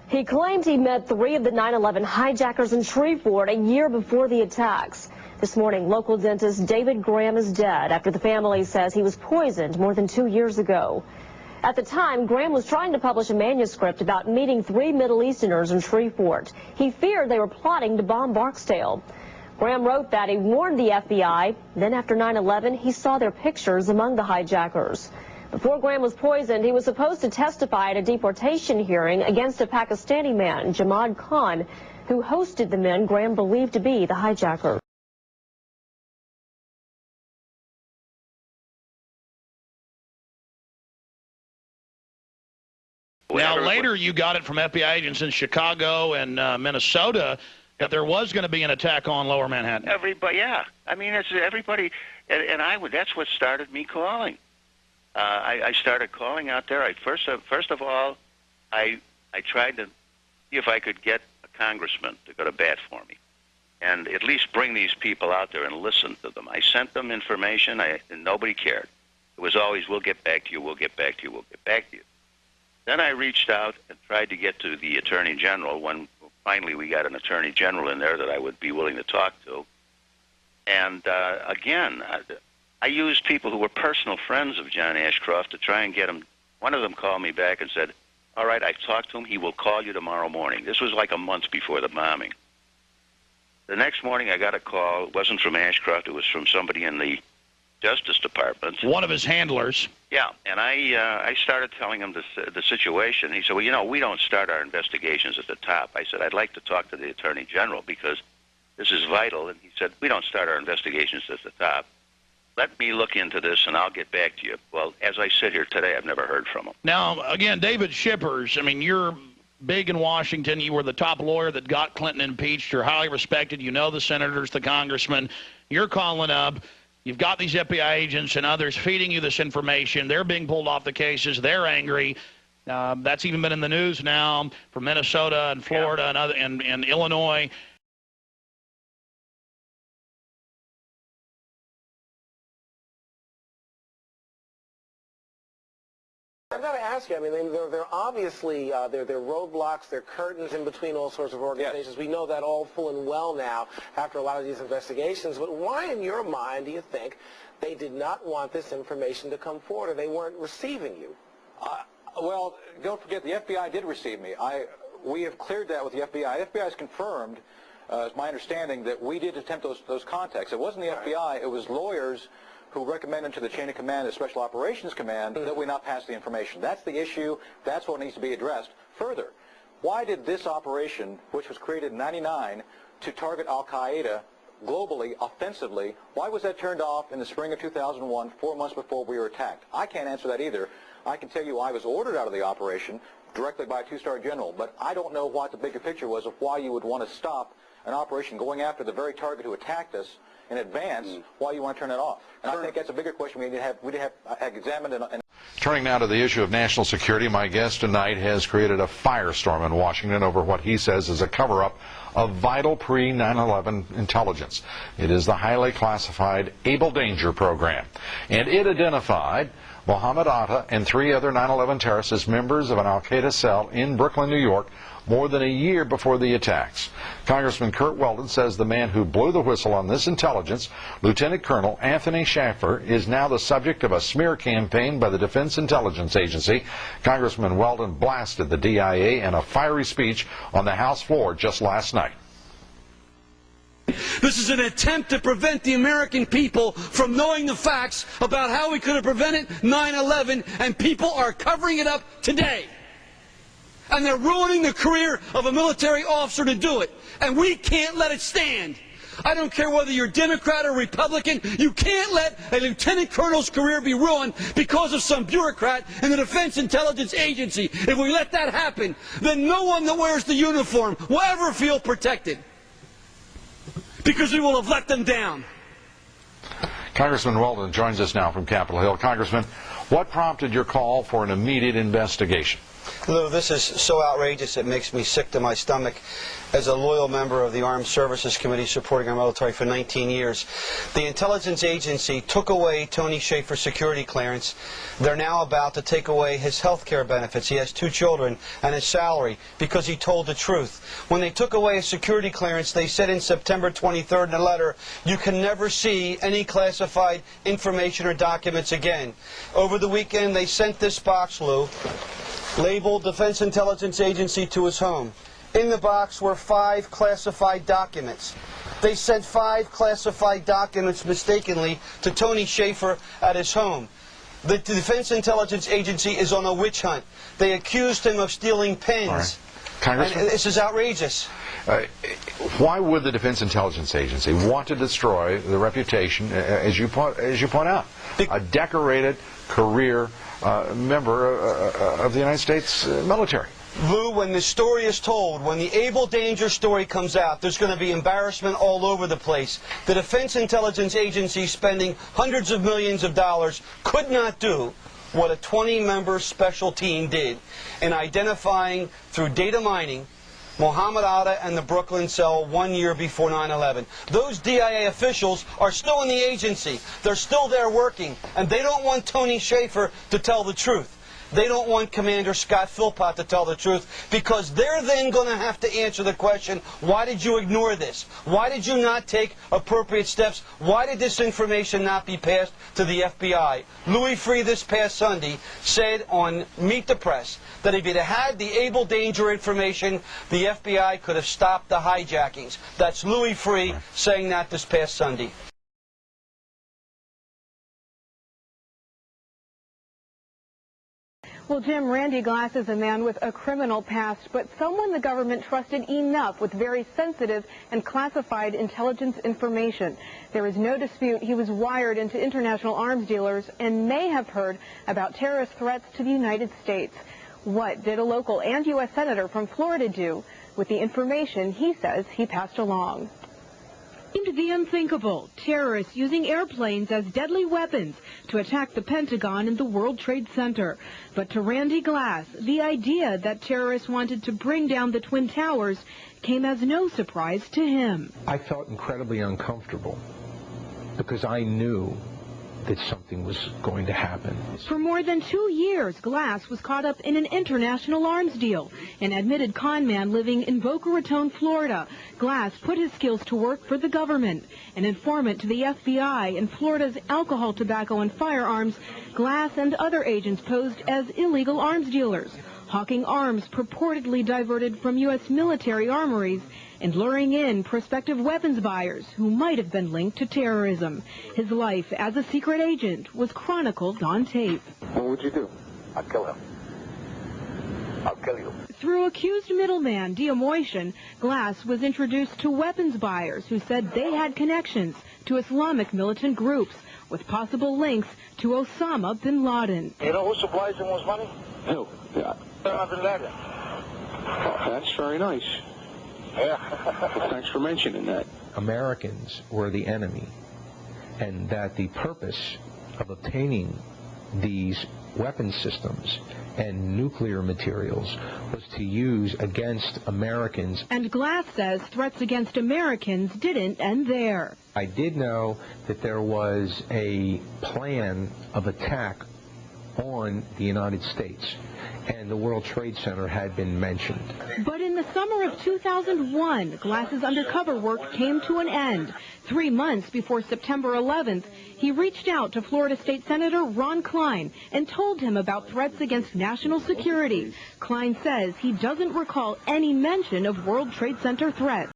He claimed he met 3 of the 9/11 hijackers in Shreveport a year before the attacks. This morning, local dentist David Graham is dead after the family says he was poisoned more than 2 years ago. At the time, Graham was trying to publish a manuscript about meeting 3 Middle Easterners in Shreveport. He feared they were plotting to bomb Barksdale. Graham wrote that he warned the FBI. Then after 9/11, he saw their pictures among the hijackers. Before Graham was poisoned, he was supposed to testify at a deportation hearing against a Pakistani man, Jamad Khan, who hosted the men Graham believed to be the hijackers. Now, later you got it from FBI agents in Chicago and Minnesota that there was going to be an attack on Lower Manhattan. Everybody, yeah. I mean, it's everybody, and that's what started me calling. I started calling out there. First of all, I tried to see if I could get a congressman to go to bat for me and at least bring these people out there and listen to them. I sent them information, and nobody cared. It was always, we'll get back to you, we'll get back to you, we'll get back to you. Then I reached out and tried to get to the Attorney General when finally we got an Attorney General in there that I would be willing to talk to. And again, I used people who were personal friends of John Ashcroft to try and get him. One of them called me back and said, all right, I've talked to him. He will call you tomorrow morning. This was like a month before the bombing. The next morning I got a call. It wasn't from Ashcroft. It was from somebody in the Justice Department. One of his handlers. Yeah, and I started telling him the situation. He said, well, you know, we don't start our investigations at the top. I said, I'd like to talk to the Attorney General because this is vital. And he said, we don't start our investigations at the top. Let me look into this, and I'll get back to you. Well, as I sit here today, I've never heard from him. Now, again, David Schippers, I mean, you're big in Washington. You were the top lawyer that got Clinton impeached. You're highly respected. You know the senators, the congressmen. You're calling up. You've got these FBI agents and others feeding you this information. They're being pulled off the cases. They're angry. That's even been in the news now from Minnesota and Florida and Illinois. I've got to ask you, I mean, they're obviously, they're roadblocks, they're curtains in between all sorts of organizations. Yes. We know that all full and well now after a lot of these investigations. But why, in your mind, do you think they did not want this information to come forward or they weren't receiving you? Well, don't forget, the FBI did receive me. We have cleared that with the FBI. The FBI has confirmed, it's my understanding, that we did attempt those contacts. It wasn't the FBI, it was lawyers who recommended to the chain of command, the Special Operations Command, that we not pass the information. That's the issue. That's what needs to be addressed. Further, why did this operation, which was created in '99 to target al-Qaeda globally, offensively, why was that turned off in the spring of 2001, 4 months before we were attacked? I can't answer that either. I can tell you I was ordered out of the operation directly by a 2-star general, but I don't know what the bigger picture was of why you would want to stop an operation going after the very target who attacked us in advance, why you want to turn it off. And I think that's a bigger question we need to have examined. Turning now to the issue of national security, my guest tonight has created a firestorm in Washington over what he says is a cover-up of vital pre-9/11 intelligence. It is the highly classified Able Danger program, and it identified Mohammed Atta and 3 other 9/11 terrorists as members of an al-Qaeda cell in Brooklyn, New York, more than a year before the attacks. Congressman Curt Weldon says the man who blew the whistle on this intelligence, Lieutenant Colonel Anthony Shaffer, is now the subject of a smear campaign by the Defense Intelligence Agency. Congressman Weldon blasted the DIA in a fiery speech on the House floor just last night. This is an attempt to prevent the American people from knowing the facts about how we could have prevented 9/11, and people are covering it up today. And they're ruining the career of a military officer to do it. And we can't let it stand. I don't care whether you're Democrat or Republican, you can't let a lieutenant colonel's career be ruined because of some bureaucrat in the Defense Intelligence Agency. If we let that happen, then no one that wears the uniform will ever feel protected, because we will have let them down. Congressman Weldon joins us now from Capitol Hill. Congressman, what prompted your call for an immediate investigation? Lou, this is so outrageous it makes me sick to my stomach. As a loyal member of the Armed Services Committee supporting our military for 19 years, the intelligence agency took away Tony Shaffer's security clearance. They're now about to take away his health care benefits. He has 2 children and his salary because he told the truth. When they took away his security clearance, they said in September 23rd in a letter, you can never see any classified information or documents again. Over the weekend, they sent this box, Lou, labeled Defense Intelligence Agency, to his home. In the box were 5 classified documents. They sent 5 classified documents mistakenly to Tony Shaffer at his home. The Defense Intelligence Agency is on a witch hunt. They accused him of stealing pens. All right. Congressman, this is outrageous. Why would the Defense Intelligence Agency want to destroy the reputation, as you point out, a decorated career member of the United States military? Lou, when this story is told, when the Able Danger story comes out, there's going to be embarrassment all over the place. The Defense Intelligence Agency, spending hundreds of millions of dollars, could not do what a 20-member special team did in identifying, through data mining, Mohammed Atta and the Brooklyn cell 1 year before 9/11. Those DIA officials are still in the agency. They're still there working, and they don't want Tony Shaffer to tell the truth. They don't want Commander Scott Philpott to tell the truth, because they're then going to have to answer the question, why did you ignore this? Why did you not take appropriate steps? Why did this information not be passed to the FBI? Louis Freeh this past Sunday said on Meet the Press that if he'd had the Able Danger information, the FBI could have stopped the hijackings. That's Louis Freeh saying that this past Sunday. Well, Jim, Randy Glass is a man with a criminal past, but someone the government trusted enough with very sensitive and classified intelligence information. There is no dispute he was wired into international arms dealers and may have heard about terrorist threats to the United States. What did a local and U.S. Senator from Florida do with the information he says he passed along? Seemed the unthinkable, terrorists using airplanes as deadly weapons to attack the Pentagon and the World Trade Center. But to Randy Glass, the idea that terrorists wanted to bring down the Twin Towers came as no surprise to him. I felt incredibly uncomfortable because I knew that something was going to happen. For more than 2 years, Glass was caught up in an international arms deal. An admitted con man living in Boca Raton, Florida, Glass put his skills to work for the government. An informant to the FBI in Florida's alcohol, tobacco, and firearms, Glass and other agents posed as illegal arms dealers, hawking arms purportedly diverted from U.S. military armories and luring in prospective weapons buyers who might have been linked to terrorism. His life as a secret agent was chronicled on tape. What would you do? I'd kill him. I'll kill you. Through accused middleman Diamoitian, Glass was introduced to weapons buyers who said they had connections to Islamic militant groups with possible links to Osama bin Laden. You know who supplies him with money? Who? Yeah. Osama bin Laden. Oh, that's very nice. Yeah. Well, thanks for mentioning that. Americans were the enemy, and that the purpose of obtaining these weapon systems and nuclear materials was to use against Americans. And Glass says threats against Americans didn't end there. I did know that there was a plan of attack on the United States, and the World Trade Center had been mentioned. But in the summer of 2001, Glass's undercover work came to an end. 3 months before September 11th, he reached out to Florida State Senator Ron Klein and told him about threats against national security. Klein says he doesn't recall any mention of World Trade Center threats.